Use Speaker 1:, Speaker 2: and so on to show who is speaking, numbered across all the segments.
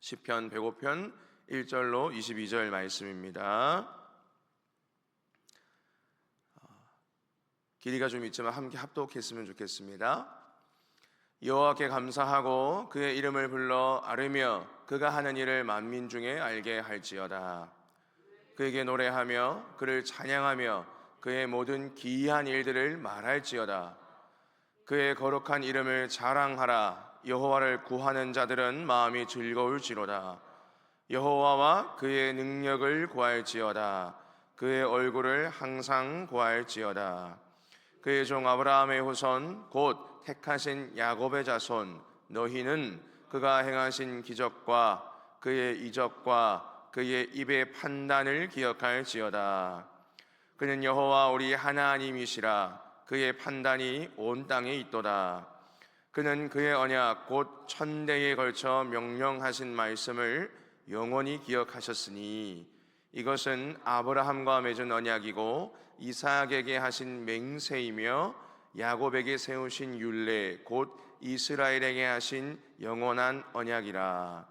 Speaker 1: 시편 105편 1절로 22절 말씀입니다. 길이가 좀 있지만 함께 합독했으면 좋겠습니다. 여호와께 감사하고 그의 이름을 불러 아뢰며 그가 하는 일을 만민 중에 알게 할지어다. 그에게 노래하며 그를 찬양하며 그의 모든 기이한 일들을 말할지어다. 그의 거룩한 이름을 자랑하라. 여호와를 구하는 자들은 마음이 즐거울지로다. 여호와와 그의 능력을 구할지어다. 그의 얼굴을 항상 구할지어다. 그의 종 아브라함의 후손 곧 택하신 야곱의 자손 너희는 그가 행하신 기적과 그의 이적과 그의 입의 판단을 기억할지어다. 그는 여호와 우리 하나님이시라. 그의 판단이 온 땅에 있도다. 그는 그의 언약 곧 천대에 걸쳐 명령하신 말씀을 영원히 기억하셨으니 이것은 아브라함과 맺은 언약이고 이삭에게 하신 맹세이며 야곱에게 세우신 율례 곧 이스라엘에게 하신 영원한 언약이라.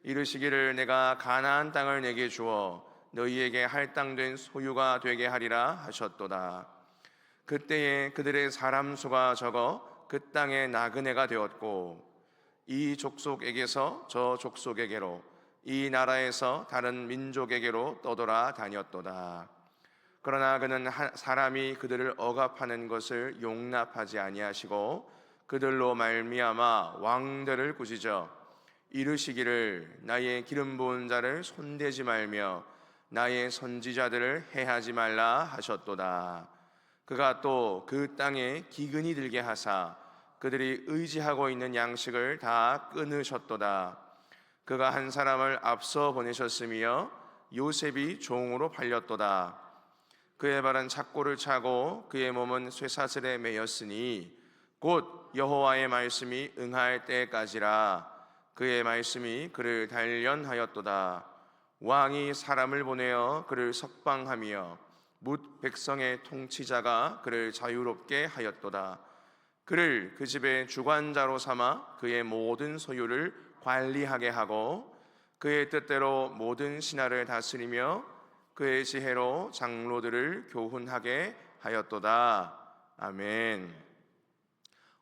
Speaker 1: 이르시기를 내가 가나안 땅을 내게 주어 너희에게 할당된 소유가 되게 하리라 하셨도다. 그때에 그들의 사람 수가 적어 그 땅의 나그네가 되었고 이 족속에게서 저 족속에게로 이 나라에서 다른 민족에게로 떠돌아 다녔도다. 그러나 그는 사람이 그들을 억압하는 것을 용납하지 아니하시고 그들로 말미암아 왕들을 꾸짖어 이르시기를 나의 기름 부은 자를 손대지 말며 나의 선지자들을 해하지 말라 하셨도다. 그가 또 그 땅에 기근이 들게 하사 그들이 의지하고 있는 양식을 다 끊으셨도다. 그가 한 사람을 앞서 보내셨으며 요셉이 종으로 팔렸도다. 그의 발은 착고를 차고 그의 몸은 쇠사슬에 매였으니 곧 여호와의 말씀이 응할 때까지라. 그의 말씀이 그를 단련하였도다. 왕이 사람을 보내어 그를 석방하며 뭇 백성의 통치자가 그를 자유롭게 하였도다. 그를 그 집의 주관자로 삼아 그의 모든 소유를 관리하게 하고 그의 뜻대로 모든 신하를 다스리며 그의 지혜로 장로들을 교훈하게 하였도다. 아멘.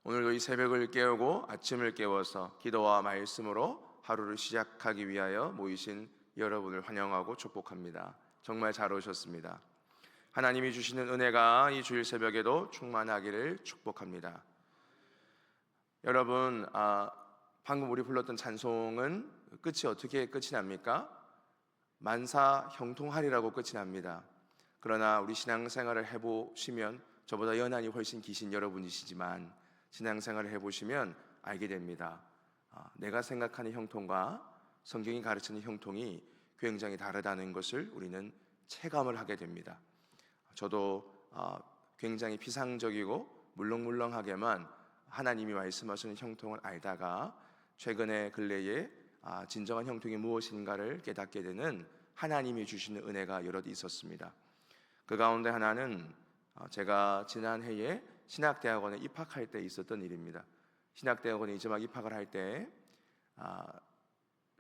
Speaker 1: 오늘도 이 새벽을 깨우고 아침을 깨워서 기도와 말씀으로 하루를 시작하기 위하여 모이신 여러분을 환영하고 축복합니다. 정말 잘 오셨습니다. 하나님이 주시는 은혜가 이 주일 새벽에도 충만하기를 축복합니다. 여러분, 방금 우리 불렀던 찬송은 끝이 어떻게 끝이 납니까? 만사 형통하리라고 끝이 납니다. 그러나 우리 신앙생활을 해보시면 저보다 연한이 훨씬 기신 여러분이시지만 신앙생활을 해보시면 알게 됩니다. 내가 생각하는 형통과 성경이 가르치는 형통이 굉장히 다르다는 것을 우리는 체감을 하게 됩니다. 저도 굉장히 피상적이고 물렁물렁하게만 하나님이 말씀하시는 형통을 알다가 최근에 근래에 진정한 형통이 무엇인가를 깨닫게 되는 하나님이 주시는 은혜가 여럿 있었습니다. 그 가운데 하나는 제가 지난해에 신학대학원에 입학할 때 있었던 일입니다. 신학대학원에 이제 막 입학을 할 때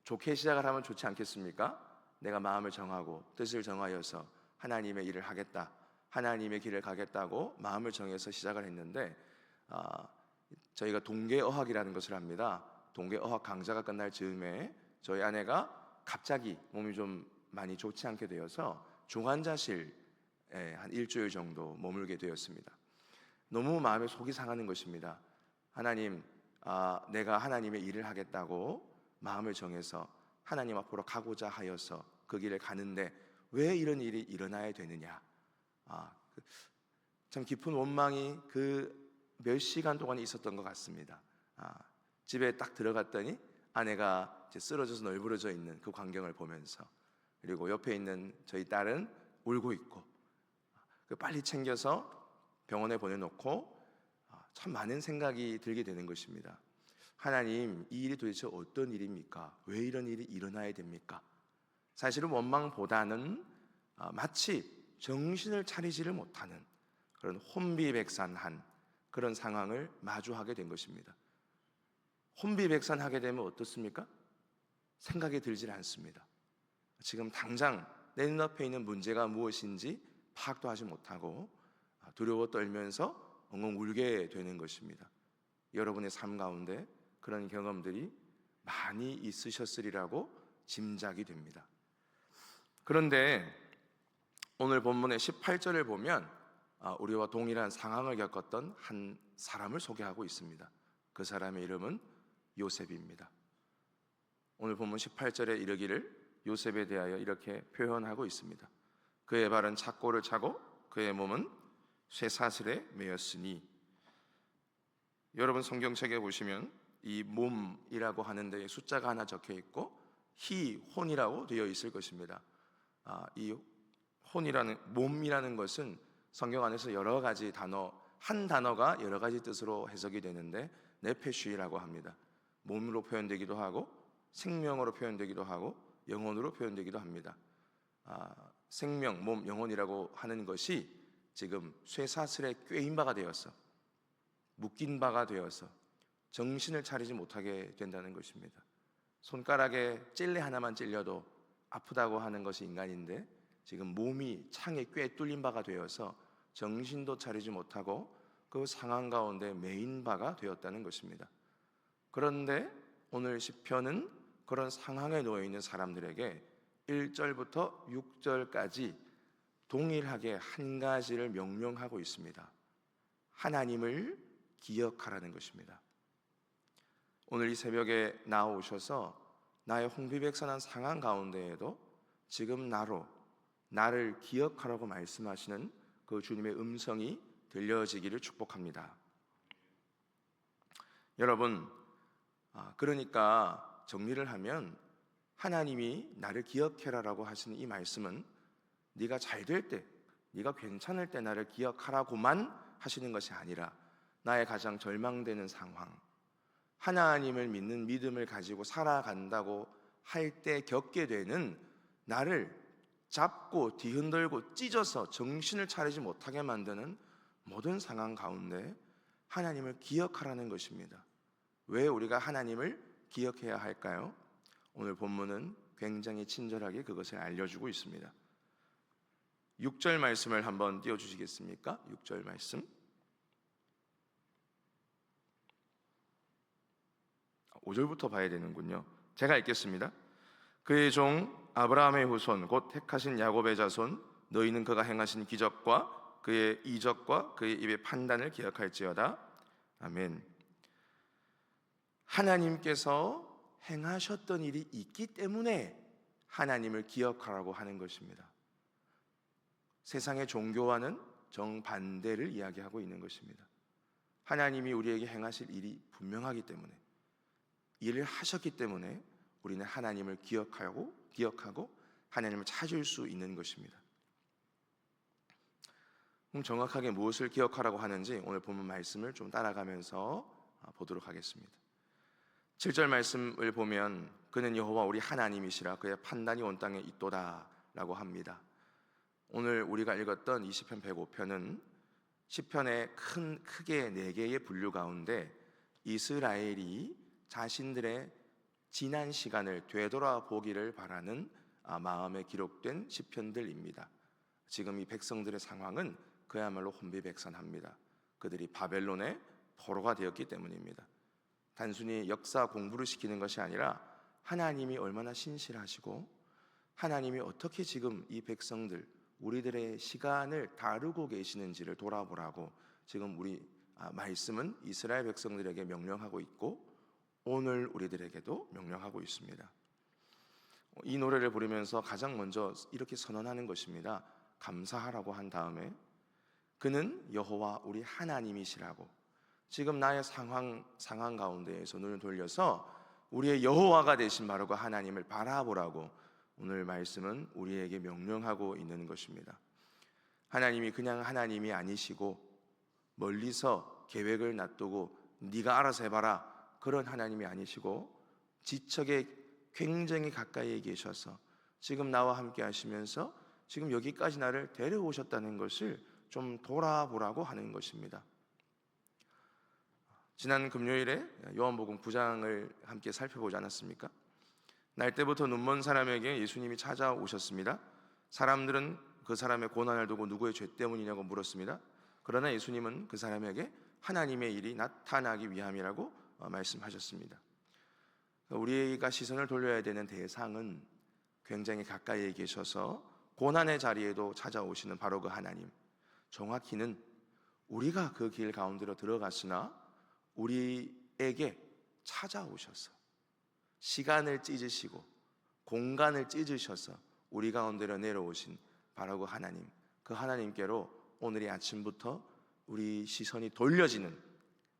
Speaker 1: 좋게 시작을 하면 좋지 않겠습니까? 내가 마음을 정하고 뜻을 정하여서 하나님의 일을 하겠다, 하나님의 길을 가겠다고 마음을 정해서 시작을 했는데 저희가 동계어학이라는 것을 합니다. 동계어학 강좌가 끝날 즈음에 저희 아내가 갑자기 몸이 좀 많이 좋지 않게 되어서 중환자실에 한 일주일 정도 머물게 되었습니다. 너무 마음에 속이 상하는 것입니다. 하나님, 내가 하나님의 일을 하겠다고 마음을 정해서 하나님 앞으로 가고자 하여서 그 길을 가는데 왜 이런 일이 일어나야 되느냐. 참 깊은 원망이 그 몇 시간 동안 있었던 것 같습니다. 집에 딱 들어갔더니 아내가 이제 쓰러져서 널브러져 있는 그 광경을 보면서, 그리고 옆에 있는 저희 딸은 울고 있고, 빨리 챙겨서 병원에 보내놓고 참 많은 생각이 들게 되는 것입니다. 하나님, 이 일이 도대체 어떤 일입니까? 왜 이런 일이 일어나야 됩니까? 사실은 원망보다는 마치 정신을 차리지를 못하는 그런 혼비백산한 그런 상황을 마주하게 된 것입니다. 혼비백산하게 되면 어떻습니까? 생각이 들질 않습니다. 지금 당장 내 눈앞에 있는 문제가 무엇인지 파악도 하지 못하고 두려워 떨면서 엉엉 울게 되는 것입니다. 여러분의 삶 가운데 그런 경험들이 많이 있으셨으리라고 짐작이 됩니다. 그런데 오늘 본문의 18절을 보면 우리와 동일한 상황을 겪었던 한 사람을 소개하고 있습니다. 그 사람의 이름은 요셉입니다. 오늘 본문 18절에 이르기를 요셉에 대하여 이렇게 표현하고 있습니다. 그의 발은 착고를 차고 그의 몸은 쇠사슬에 매였으니. 여러분 성경책에 보시면 이 몸이라고 하는 데에 숫자가 하나 적혀 있고 혼이라고 되어 있을 것입니다. 이 혼이라는, 몸이라는 것은 성경 안에서 여러 가지 단어, 한 단어가 여러 가지 뜻으로 해석이 되는데 네페쉬라고 합니다. 몸으로 표현되기도 하고 생명으로 표현되기도 하고 영혼으로 표현되기도 합니다. 생명, 몸, 영혼이라고 하는 것이 지금 쇠사슬에 꿰인 바가 되어서, 묶인 바가 되어서 정신을 차리지 못하게 된다는 것입니다. 손가락에 찔레 하나만 찔려도 아프다고 하는 것이 인간인데 지금 몸이 창에 꿰 뚫린 바가 되어서 정신도 차리지 못하고 그 상황 가운데 매인 바가 되었다는 것입니다. 그런데 오늘 시편은 그런 상황에 놓여 있는 사람들에게 1절부터 6절까지 동일하게 한 가지를 명령하고 있습니다. 하나님을 기억하라는 것입니다. 오늘 이 새벽에 나오셔서 나의 홍비백산한 상황 가운데에도 지금 나를 기억하라고 말씀하시는 그 주님의 음성이 들려지기를 축복합니다. 여러분, 그러니까 정리를 하면 하나님이 나를 기억해라라고 하시는 이 말씀은 네가 잘 될 때, 네가 괜찮을 때 나를 기억하라고만 하시는 것이 아니라 나의 가장 절망되는 상황, 하나님을 믿는 믿음을 가지고 살아간다고 할 때 겪게 되는 나를 잡고 뒤흔들고 찢어서 정신을 차리지 못하게 만드는 모든 상황 가운데 하나님을 기억하라는 것입니다. 왜 우리가 하나님을 기억해야 할까요? 오늘 본문은 굉장히 친절하게 그것을 알려주고 있습니다. 6절 말씀을 한번 띄워주시겠습니까? 6절 말씀. 5절부터 봐야 되는군요. 제가 읽겠습니다. 그의 종 아브라함의 후손 곧 택하신 야곱의 자손 너희는 그가 행하신 기적과 그의 이적과 그의 입의 판단을 기억할지어다. 아멘. 하나님께서 행하셨던 일이 있기 때문에 하나님을 기억하라고 하는 것입니다. 세상의 종교와는 정반대를 이야기하고 있는 것입니다. 하나님이 우리에게 행하실 일이 분명하기 때문에, 일을 하셨기 때문에 우리는 하나님을 기억하고 하나님을 찾을 수 있는 것입니다. 그럼 정확하게 무엇을 기억하라고 하는지 오늘 본문 말씀을 좀 따라가면서 보도록 하겠습니다. 7절 말씀을 보면 그는 여호와 우리 하나님이시라 그의 판단이 온 땅에 있도다 라고 합니다. 오늘 우리가 읽었던 이 시편 105편은 시편의 크게 4개의 분류 가운데 이스라엘이 자신들의 지난 시간을 되돌아보기를 바라는 마음에 기록된 시편들입니다. 지금 이 백성들의 상황은 그야말로 혼비백산합니다. 그들이 바벨론의 포로가 되었기 때문입니다. 단순히 역사 공부를 시키는 것이 아니라 하나님이 얼마나 신실하시고 하나님이 어떻게 지금 이 백성들, 우리들의 시간을 다루고 계시는지를 돌아보라고 지금 우리 말씀은 이스라엘 백성들에게 명령하고 있고 오늘 우리들에게도 명령하고 있습니다. 이 노래를 부르면서 가장 먼저 이렇게 선언하는 것입니다. 감사하라고 한 다음에 그는 여호와 우리 하나님이시라고, 지금 나의 상황 가운데에서 눈을 돌려서 우리의 여호와가 되신 바로 그 하나님을 바라보라고 오늘 말씀은 우리에게 명령하고 있는 것입니다. 하나님이 그냥 하나님이 아니시고 멀리서 계획을 놔두고 네가 알아서 해봐라 그런 하나님이 아니시고 지척에 굉장히 가까이에 계셔서 지금 나와 함께 하시면서 지금 여기까지 나를 데려오셨다는 것을 좀 돌아보라고 하는 것입니다. 지난 금요일에 요한복음 9장을 함께 살펴보지 않았습니까? 날 때부터 눈먼 사람에게 예수님이 찾아오셨습니다. 사람들은 그 사람의 고난을 두고 누구의 죄 때문이냐고 물었습니다. 그러나 예수님은 그 사람에게 하나님의 일이 나타나기 위함이라고 말씀하셨습니다. 우리가 시선을 돌려야 되는 대상은 굉장히 가까이에 계셔서 고난의 자리에도 찾아오시는 바로 그 하나님, 정확히는 우리가 그 길 가운데로 들어갔으나 우리에게 찾아오셔서 시간을 찢으시고 공간을 찢으셔서 우리 가운데로 내려오신 바로 그 하나님, 그 하나님께로 오늘 이 아침부터 우리 시선이 돌려지는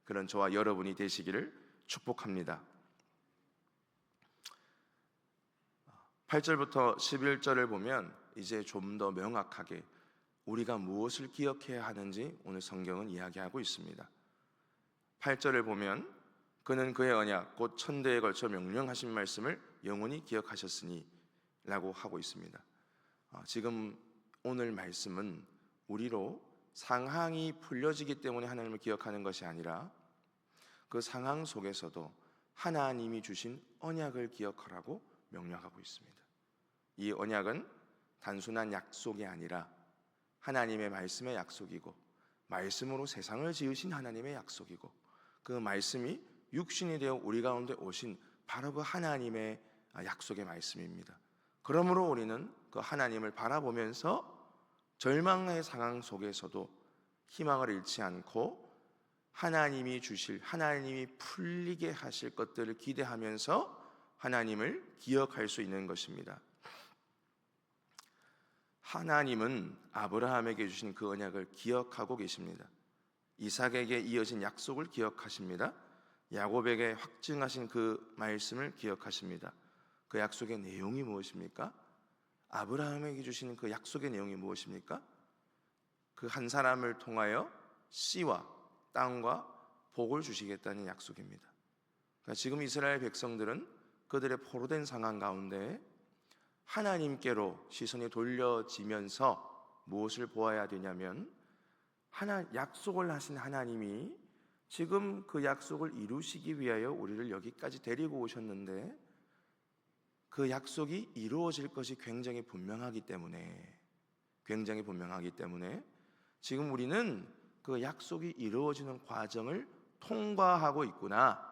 Speaker 1: 그런 저와 여러분이 되시기를 축복합니다. 8절부터 11절을 보면 이제 좀 더 명확하게 우리가 무엇을 기억해야 하는지 오늘 성경은 이야기하고 있습니다. 8절을 보면 그는 그의 언약 곧 천대에 걸쳐 명령하신 말씀을 영원히 기억하셨으니 라고 하고 있습니다. 지금 오늘 말씀은 우리로 상황이 풀려지기 때문에 하나님을 기억하는 것이 아니라 그 상황 속에서도 하나님이 주신 언약을 기억하라고 명령하고 있습니다. 이 언약은 단순한 약속이 아니라 하나님의 말씀의 약속이고, 말씀으로 세상을 지으신 하나님의 약속이고, 그 말씀이 육신이 되어 우리 가운데 오신 바로 그 하나님의 약속의 말씀입니다. 그러므로 우리는 그 하나님을 바라보면서 절망의 상황 속에서도 희망을 잃지 않고 하나님이 주실, 하나님이 풀리게 하실 것들을 기대하면서 하나님을 기억할 수 있는 것입니다. 하나님은 아브라함에게 주신 그 언약을 기억하고 계십니다. 이삭에게 이어진 약속을 기억하십니다. 야곱에게 확증하신 그 말씀을 기억하십니다. 그 약속의 내용이 무엇입니까? 아브라함에게 주신 그 약속의 내용이 무엇입니까? 그 한 사람을 통하여 씨와 땅과 복을 주시겠다는 약속입니다. 그러니까 지금 이스라엘 백성들은 그들의 포로된 상황 가운데 하나님께로 시선이 돌려지면서 무엇을 보아야 되냐면, 약속을 하신 하나님이 지금 그 약속을 이루시기 위하여 우리를 여기까지 데리고 오셨는데 그 약속이 이루어질 것이 굉장히 분명하기 때문에 지금 우리는 그 약속이 이루어지는 과정을 통과하고 있구나,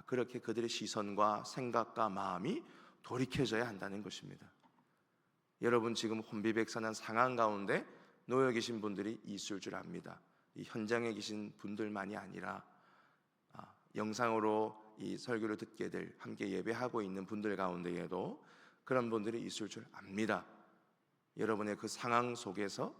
Speaker 1: 그렇게 그들의 시선과 생각과 마음이 돌이켜져야 한다는 것입니다. 여러분, 지금 혼비백산한 상황 가운데 놓여 계신 분들이 있을 줄 압니다. 이 현장에 계신 분들만이 아니라 영상으로 이 설교를 듣게 될, 함께 예배하고 있는 분들 가운데에도 그런 분들이 있을 줄 압니다. 여러분의 그 상황 속에서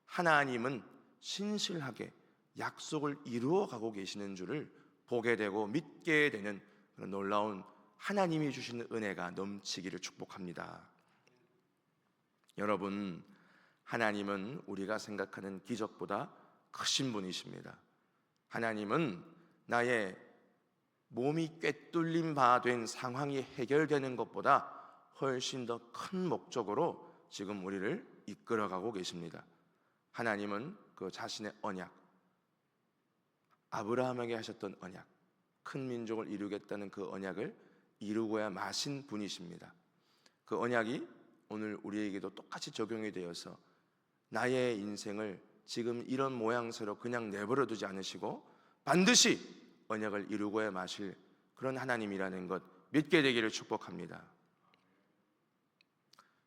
Speaker 1: 하나님은 신실하게 약속을 이루어가고 계시는 줄을 보게 되고 믿게 되는 그런 놀라운 하나님이 주시는 은혜가 넘치기를 축복합니다. 여러분, 하나님은 우리가 생각하는 기적보다 크신 분이십니다. 하나님은 나의 몸이 꿰뚫린 바 된 상황이 해결되는 것보다 훨씬 더 큰 목적으로 지금 우리를 이끌어가고 계십니다. 하나님은 그 자신의 언약, 아브라함에게 하셨던 언약, 큰 민족을 이루겠다는 그 언약을 이루고야 마신 분이십니다. 그 언약이 오늘 우리에게도 똑같이 적용이 되어서 나의 인생을 지금 이런 모양새로 그냥 내버려 두지 않으시고 반드시 언약을 이루고야 마실 그런 하나님이라는 것 믿게 되기를 축복합니다.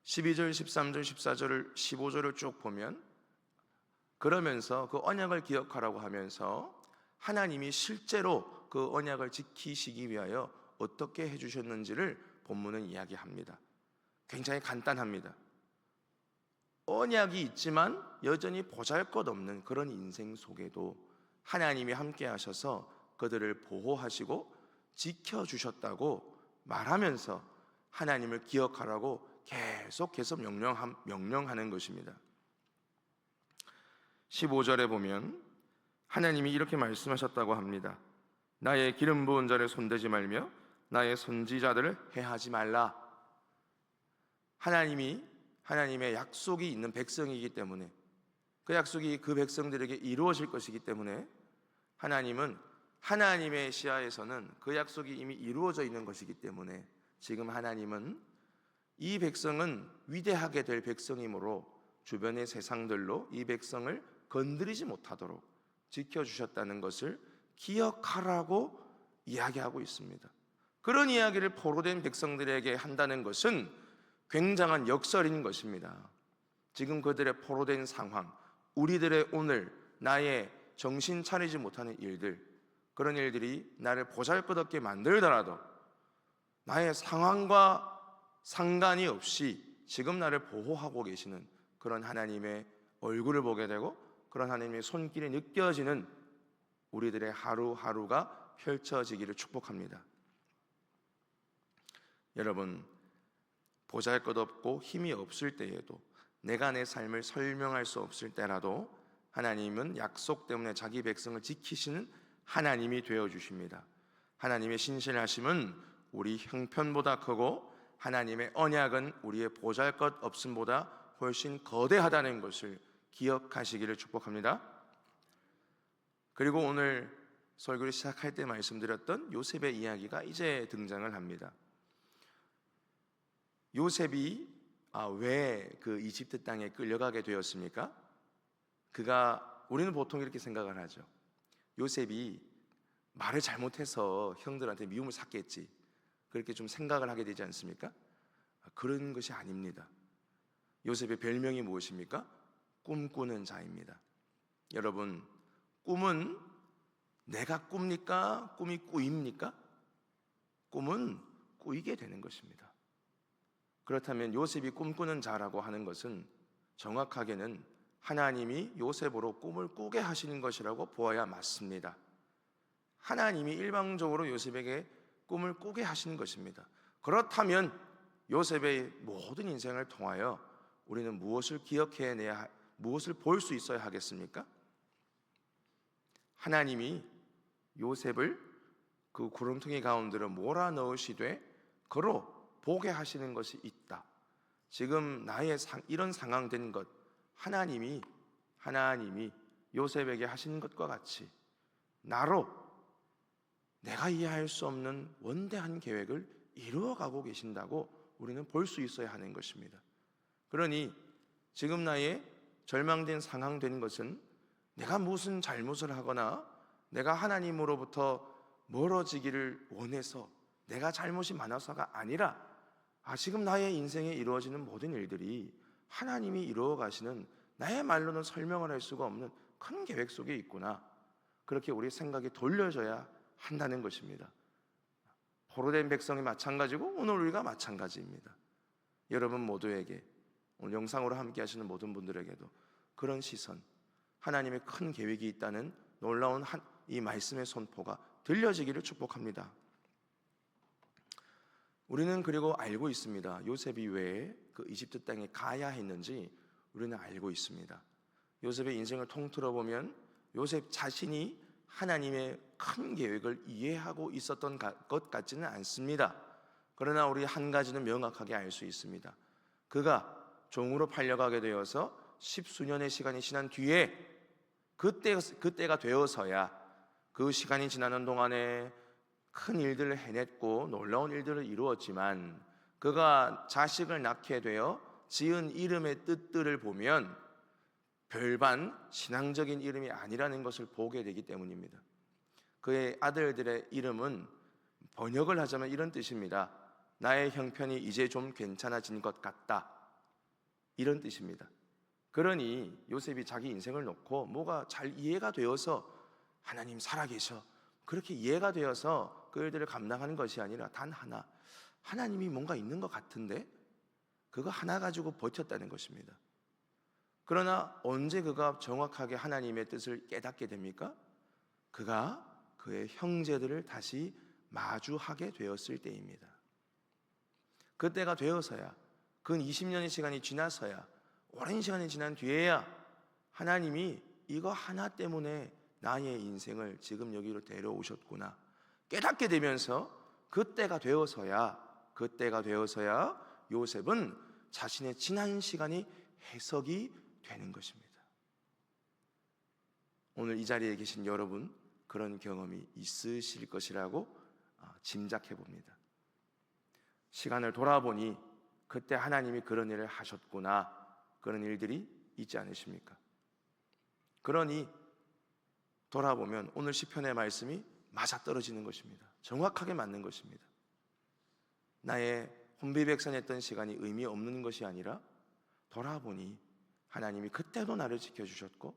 Speaker 1: 12절, 13절, 14절을 15절을 쭉 보면 그러면서 그 언약을 기억하라고 하면서 하나님이 실제로 그 언약을 지키시기 위하여 어떻게 해주셨는지를 본문은 이야기합니다. 굉장히 간단합니다. 언약이 있지만 여전히 보잘것없는 그런 인생 속에도 하나님이 함께 하셔서 그들을 보호하시고 지켜주셨다고 말하면서 하나님을 기억하라고 계속해서 명령하는 것입니다. 15절에 보면 하나님이 이렇게 말씀하셨다고 합니다. 나의 기름 부은 자를 손대지 말며 나의 선지자들을 해하지 말라. 하나님의 약속이 있는 백성이기 때문에, 그 약속이 그 백성들에게 이루어질 것이기 때문에 하나님은, 하나님의 시야에서는 그 약속이 이미 이루어져 있는 것이기 때문에 지금 하나님은 이 백성은 위대하게 될 백성이므로 주변의 세상들로 이 백성을 건드리지 못하도록 지켜주셨다는 것을 기억하라고 이야기하고 있습니다. 그런 이야기를 포로된 백성들에게 한다는 것은 굉장한 역설인 것입니다. 지금 그들의 포로된 상황, 우리들의 오늘 나의 정신 차리지 못하는 일들, 그런 일들이 나를 보잘것없게 만들더라도 나의 상황과 상관이 없이 지금 나를 보호하고 계시는 그런 하나님의 얼굴을 보게 되고 그런 하나님의 손길이 느껴지는 우리들의 하루하루가 펼쳐지기를 축복합니다. 여러분, 보잘것없고 힘이 없을 때에도, 내가 내 삶을 설명할 수 없을 때라도 하나님은 약속 때문에 자기 백성을 지키시는 하나님이 되어주십니다. 하나님의 신실하심은 우리 형편보다 크고 하나님의 언약은 우리의 보잘것없음보다 훨씬 거대하다는 것을 기억하시기를 축복합니다. 그리고 오늘 설교를 시작할 때 말씀드렸던 요셉의 이야기가 이제 등장을 합니다. 요셉이 왜 그 이집트 땅에 끌려가게 되었습니까? 우리는 보통 이렇게 생각을 하죠. 요셉이 말을 잘못해서 형들한테 미움을 샀겠지, 그렇게 좀 생각을 하게 되지 않습니까? 그런 것이 아닙니다. 요셉의 별명이 무엇입니까? 꿈꾸는 자입니다. 여러분, 꿈은 내가 꿉니까? 꿈이 꾸입니까? 꿈은 꾸이게 되는 것입니다. 그렇다면 요셉이 꿈꾸는 자라고 하는 것은 정확하게는 하나님이 요셉으로 꿈을 꾸게 하시는 것이라고 보아야 맞습니다. 하나님이 일방적으로 요셉에게 꿈을 꾸게 하시는 것입니다. 그렇다면 요셉의 모든 인생을 통하여 우리는 무엇을 기억해내야, 무엇을 볼 수 있어야 하겠습니까? 하나님이 요셉을 그 구름통이 가운데로 몰아넣으시되 그로 보게 하시는 것이 있다. 지금 나의 이런 상황 된 것, 하나님이 요셉에게 하시는 것과 같이 나로 내가 이해할 수 없는 원대한 계획을 이루어가고 계신다고 우리는 볼 수 있어야 하는 것입니다. 그러니 지금 나의 절망된 상황 된 것은 내가 무슨 잘못을 하거나 내가 하나님으로부터 멀어지기를 원해서 내가 잘못이 많아서가 아니라 지금 나의 인생에 이루어지는 모든 일들이 하나님이 이루어 가시는, 나의 말로는 설명을 할 수가 없는 큰 계획 속에 있구나, 그렇게 우리 생각이 돌려져야 한다는 것입니다. 포로된 백성이 마찬가지고 오늘 우리가 마찬가지입니다. 여러분 모두에게, 오늘 영상으로 함께 하시는 모든 분들에게도 그런 시선, 하나님의 큰 계획이 있다는 놀라운 이 말씀의 선포가 들려지기를 축복합니다. 우리는 그리고 알고 있습니다. 요셉이 왜 그 이집트 땅에 가야 했는지 우리는 알고 있습니다. 요셉의 인생을 통틀어 보면 요셉 자신이 하나님의 큰 계획을 이해하고 있었던 것 같지는 않습니다. 그러나 우리 한 가지는 명확하게 알 수 있습니다. 그가 종으로 팔려가게 되어서 10수년의 시간이 지난 뒤에 그때가 되어서야, 그 시간이 지나는 동안에 큰 일들을 해냈고 놀라운 일들을 이루었지만 그가 자식을 낳게 되어 지은 이름의 뜻들을 보면 별반 신앙적인 이름이 아니라는 것을 보게 되기 때문입니다. 그의 아들들의 이름은 번역을 하자면 이런 뜻입니다. 나의 형편이 이제 좀 괜찮아진 것 같다, 이런 뜻입니다. 그러니 요셉이 자기 인생을 놓고 뭐가 잘 이해가 되어서 하나님 살아계셔, 그렇게 이해가 되어서 그 일들을 감당하는 것이 아니라 단 하나, 하나님이 뭔가 있는 것 같은데 그거 하나 가지고 버텼다는 것입니다. 그러나 언제 그가 정확하게 하나님의 뜻을 깨닫게 됩니까? 그가 그의 형제들을 다시 마주하게 되었을 때입니다. 그때가 되어서야, 근 20년의 시간이 지나서야, 오랜 시간이 지난 뒤에야 하나님이 이거 하나 때문에 나의 인생을 지금 여기로 데려오셨구나 깨닫게 되면서 그때가 되어서야 요셉은 자신의 지난 시간이 해석이 되는 것입니다. 오늘 이 자리에 계신 여러분, 그런 경험이 있으실 것이라고 짐작해 봅니다. 시간을 돌아보니 그때 하나님이 그런 일을 하셨구나, 그런 일들이 있지 않으십니까? 그러니 돌아보면 오늘 시편의 말씀이 맞아떨어지는 것입니다. 정확하게 맞는 것입니다. 나의 혼비백산했던 시간이 의미 없는 것이 아니라 돌아보니 하나님이 그때도 나를 지켜주셨고,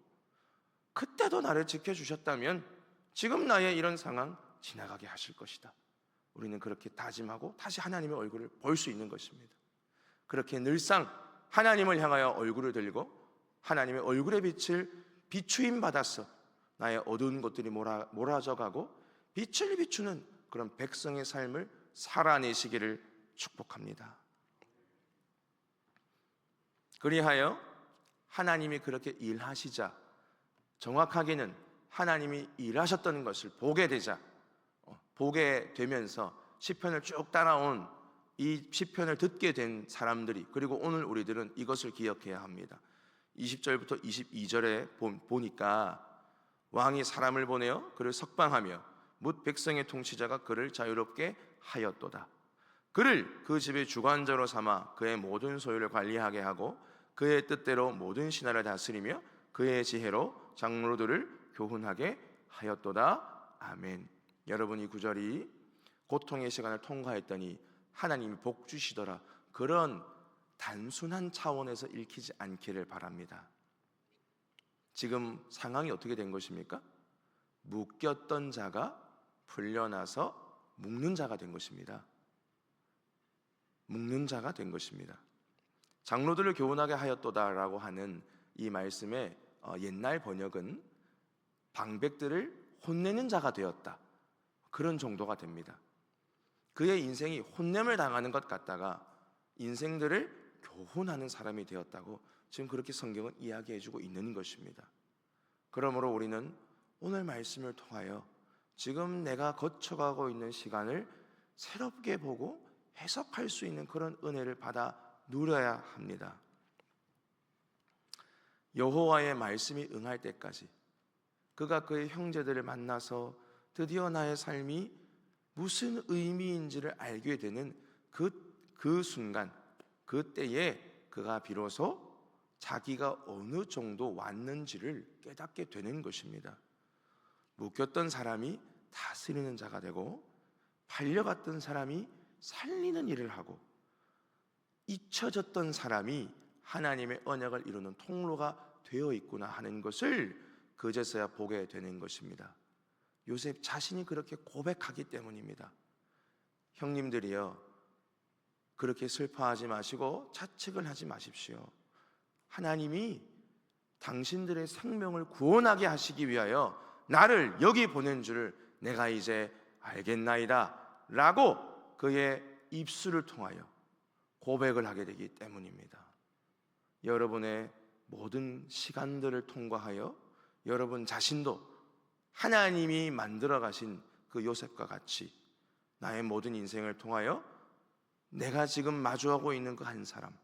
Speaker 1: 그때도 나를 지켜주셨다면 지금 나의 이런 상황 지나가게 하실 것이다. 우리는 그렇게 다짐하고 다시 하나님의 얼굴을 볼 수 있는 것입니다. 그렇게 늘상 하나님을 향하여 얼굴을 들고 하나님의 얼굴의 빛을 비추임 받았어 나의 어두운 것들이 몰아져가고 빛을 비추는 그런 백성의 삶을 살아내시기를 축복합니다. 그리하여 하나님이 그렇게 일하시자, 정확하게는 하나님이 일하셨던 것을 보게 되면서 시편을 쭉 따라온 이 시편을 듣게 된 사람들이, 그리고 오늘 우리들은 이것을 기억해야 합니다. 20절부터 22절에 보니까 왕이 사람을 보내어 그를 석방하며 뭇 백성의 통치자가 그를 자유롭게 하였도다. 그를 그 집의 주관자로 삼아 그의 모든 소유를 관리하게 하고 그의 뜻대로 모든 신하를 다스리며 그의 지혜로 장로들을 교훈하게 하였도다. 아멘. 여러분, 이 구절이 고통의 시간을 통과했더니 하나님이 복 주시더라, 그런 단순한 차원에서 읽히지 않기를 바랍니다. 지금 상황이 어떻게 된 것입니까? 묶였던 자가 풀려나서 묶는 자가 된 것입니다. 묶는 자가 된 것입니다. 장로들을 교훈하게 하였도다라고 하는 이 말씀의 옛날 번역은 방백들을 혼내는 자가 되었다, 그런 정도가 됩니다. 그의 인생이 혼냄을 당하는 것 같다가 인생들을 교훈하는 사람이 되었다고 지금 그렇게 성경은 이야기해주고 있는 것입니다. 그러므로 우리는 오늘 말씀을 통하여 지금 내가 거쳐가고 있는 시간을 새롭게 보고 해석할 수 있는 그런 은혜를 받아 누려야 합니다. 여호와의 말씀이 응할 때까지, 그가 그의 형제들을 만나서 드디어 나의 삶이 무슨 의미인지를 알게 되는 그 순간, 그때에 그가 비로소 자기가 어느 정도 왔는지를 깨닫게 되는 것입니다. 묶였던 사람이 다스리는 자가 되고 팔려갔던 사람이 살리는 일을 하고 잊혀졌던 사람이 하나님의 언약을 이루는 통로가 되어 있구나 하는 것을 그제서야 보게 되는 것입니다. 요셉 자신이 그렇게 고백하기 때문입니다. 형님들이여, 그렇게 슬퍼하지 마시고 자책을 하지 마십시오. 하나님이 당신들의 생명을 구원하게 하시기 위하여 나를 여기 보낸 줄을 내가 이제 알겠나이다 라고 그의 입술을 통하여 고백을 하게 되기 때문입니다. 여러분의 모든 시간들을 통과하여 여러분 자신도 하나님이 만들어 가신 그 요셉과 같이 나의 모든 인생을 통하여 내가 지금 마주하고 있는 그 한 사람,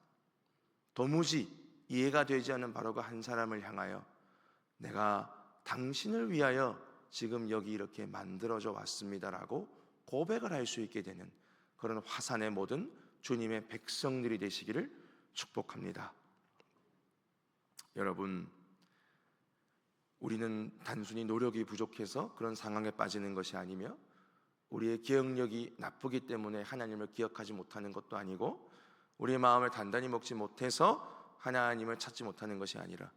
Speaker 1: 도무지 이해가 되지 않는 바로 그 한 사람을 향하여 내가 당신을 위하여 지금 여기 이렇게 만들어져 왔습니다라고 고백을 할 수 있게 되는 그런 화산의 모든 주님의 백성들이 되시기를 축복합니다. 여러분, 우리는 단순히 노력이 부족해서 그런 상황에 빠지는 것이 아니며 우리의 기억력이 나쁘기 때문에 하나님을 기억하지 못하는 것도 아니고 우리의 마음을 단단히 먹지 못해서 하나님을 찾지 못하는 것이 아니라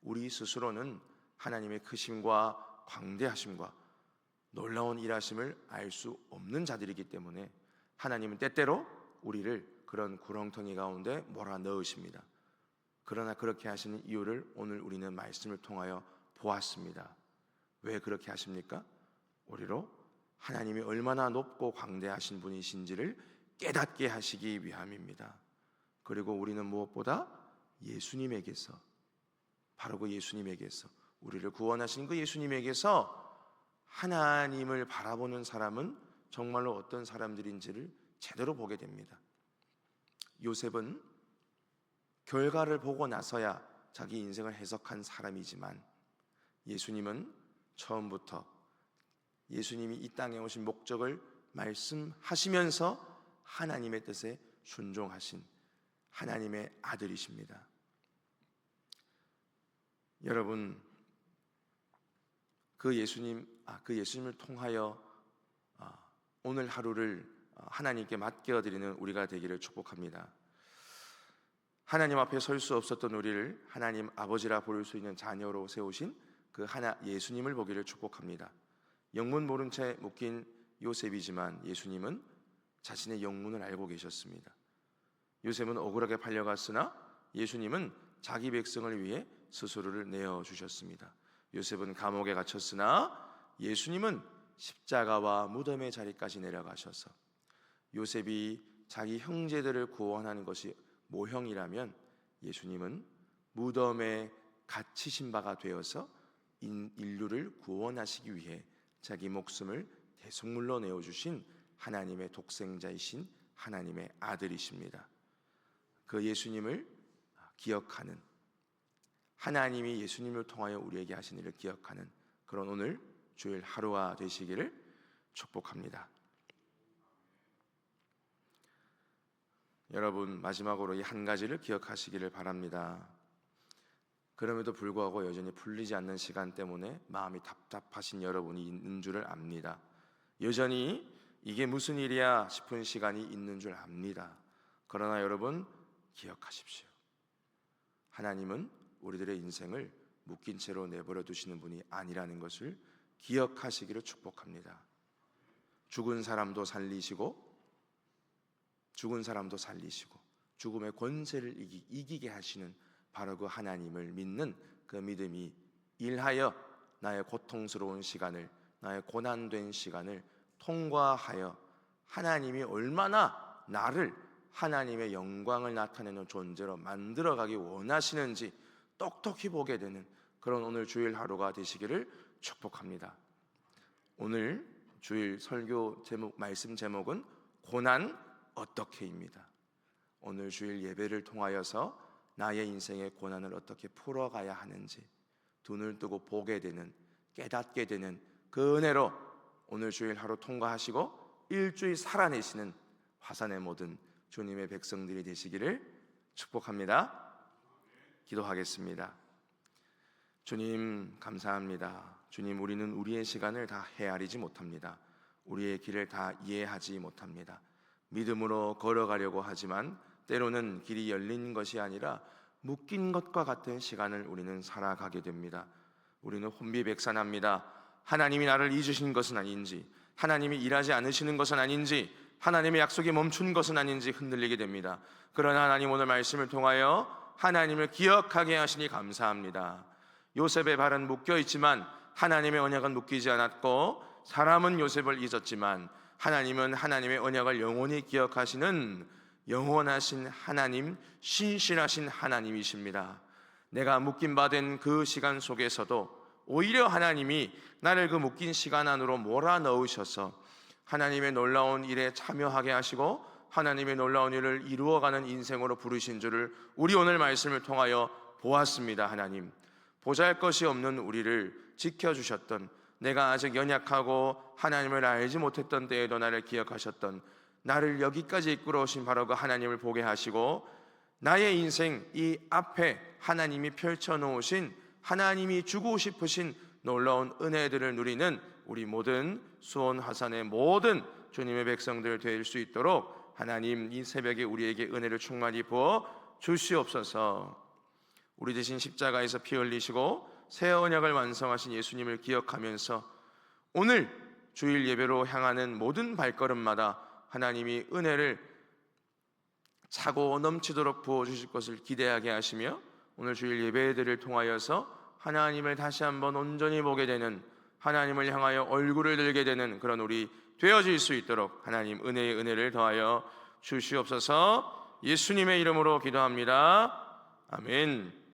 Speaker 1: 우리 스스로는 하나님의 크심과 광대하심과 놀라운 일하심을 알 수 없는 자들이기 때문에 하나님은 때때로 우리를 그런 구렁텅이 가운데 몰아넣으십니다. 그러나 그렇게 하시는 이유를 오늘 우리는 말씀을 통하여 보았습니다. 왜 그렇게 하십니까? 우리로 하나님이 얼마나 높고 광대하신 분이신지를 깨닫게 하시기 위함입니다. 그리고 우리는 무엇보다 예수님에게서, 바로 그 예수님에게서, 우리를 구원하신 그 예수님에게서 하나님을 바라보는 사람은 정말로 어떤 사람들인지를 제대로 보게 됩니다. 요셉은 결과를 보고 나서야 자기 인생을 해석한 사람이지만 예수님은 처음부터 예수님이 이 땅에 오신 목적을 말씀하시면서 하나님의 뜻에 순종하신 하나님의 아들이십니다. 여러분, 그 예수님을 통하여 오늘 하루를 하나님께 맡겨드리는 우리가 되기를 축복합니다. 하나님 앞에 설 수 없었던 우리를 하나님 아버지라 부를 수 있는 자녀로 세우신 그 예수님을 보기를 축복합니다. 영문 모른 채 묶인 요셉이지만 예수님은 자신의 영문을 알고 계셨습니다. 요셉은 억울하게 팔려갔으나 예수님은 자기 백성을 위해 스스로를 내어주셨습니다. 요셉은 감옥에 갇혔으나 예수님은 십자가와 무덤의 자리까지 내려가셔서 요셉이 자기 형제들을 구원하는 것이 모형이라면 예수님은 무덤에 갇히신 바가 되어서 인류를 구원하시기 위해 자기 목숨을 대속물로 내어주신 하나님의 독생자이신 하나님의 아들이십니다. 그 예수님을 기억하는, 하나님이 예수님을 통하여 우리에게 하신 일을 기억하는 그런 오늘 주일 하루가 되시기를 축복합니다. 여러분, 마지막으로 이 한 가지를 기억하시기를 바랍니다. 그럼에도 불구하고 여전히 풀리지 않는 시간 때문에 마음이 답답하신 여러분이 있는 줄을 압니다. 여전히 이게 무슨 일이야 싶은 시간이 있는 줄 압니다. 그러나 여러분, 기억하십시오. 하나님은 우리들의 인생을 묶인 채로 내버려 두시는 분이 아니라는 것을 기억하시기를 축복합니다. 죽은 사람도 살리시고 죽음의 권세를 이기게 하시는 바로 그 하나님을 믿는 그 믿음이 일하여 나의 고통스러운 시간을, 나의 고난된 시간을 통과하여 하나님이 얼마나 나를 하나님의 영광을 나타내는 존재로 만들어가기 원하시는지 똑똑히 보게 되는 그런 오늘 주일 하루가 되시기를 축복합니다. 오늘 주일 설교 제목, 말씀 제목은 고난 어떻게입니다. 오늘 주일 예배를 통하여서 나의 인생의 고난을 어떻게 풀어가야 하는지 눈을 뜨고 보게 되는, 깨닫게 되는 그 은혜로 오늘 주일 하루 통과하시고 일주일 살아내시는 화산의 모든 주님의 백성들이 되시기를 축복합니다. 기도하겠습니다. 주님, 감사합니다. 주님, 우리는 우리의 시간을 다 헤아리지 못합니다. 우리의 길을 다 이해하지 못합니다. 믿음으로 걸어가려고 하지만 때로는 길이 열린 것이 아니라 묶인 것과 같은 시간을 우리는 살아가게 됩니다. 우리는 혼비백산합니다. 하나님이 나를 잊으신 것은 아닌지, 하나님이 일하지 않으시는 것은 아닌지, 하나님의 약속이 멈춘 것은 아닌지 흔들리게 됩니다. 그러나 하나님, 오늘 말씀을 통하여 하나님을 기억하게 하시니 감사합니다. 요셉의 발은 묶여 있지만 하나님의 언약은 묶이지 않았고, 사람은 요셉을 잊었지만 하나님은 하나님의 언약을 영원히 기억하시는 영원하신 하나님, 신실하신 하나님이십니다. 내가 묶임 받은 그 시간 속에서도 오히려 하나님이 나를 그 묶인 시간 안으로 몰아넣으셔서 하나님의 놀라운 일에 참여하게 하시고 하나님의 놀라운 일을 이루어가는 인생으로 부르신 줄을 우리 오늘 말씀을 통하여 보았습니다. 하나님, 보잘것이 없는 우리를 지켜주셨던, 내가 아직 연약하고 하나님을 알지 못했던 때에도 나를 기억하셨던, 나를 여기까지 이끌어 오신 바로 그 하나님을 보게 하시고 나의 인생 이 앞에 하나님이 펼쳐놓으신, 하나님이 주고 싶으신 놀라운 은혜들을 누리는 우리 모든 수원 화산의 모든 주님의 백성들 될 수 있도록 하나님, 이 새벽에 우리에게 은혜를 충만히 부어 주시옵소서. 우리 대신 십자가에서 피 흘리시고 새 언약을 완성하신 예수님을 기억하면서 오늘 주일 예배로 향하는 모든 발걸음마다 하나님이 은혜를 차고 넘치도록 부어주실 것을 기대하게 하시며 오늘 주일 예배들을 통하여서 하나님을 다시 한번 온전히 보게 되는, 하나님을 향하여 얼굴을 들게 되는 그런 우리 되어질 수 있도록 하나님 은혜의 은혜를 더하여 주시옵소서. 예수님의 이름으로 기도합니다. 아멘.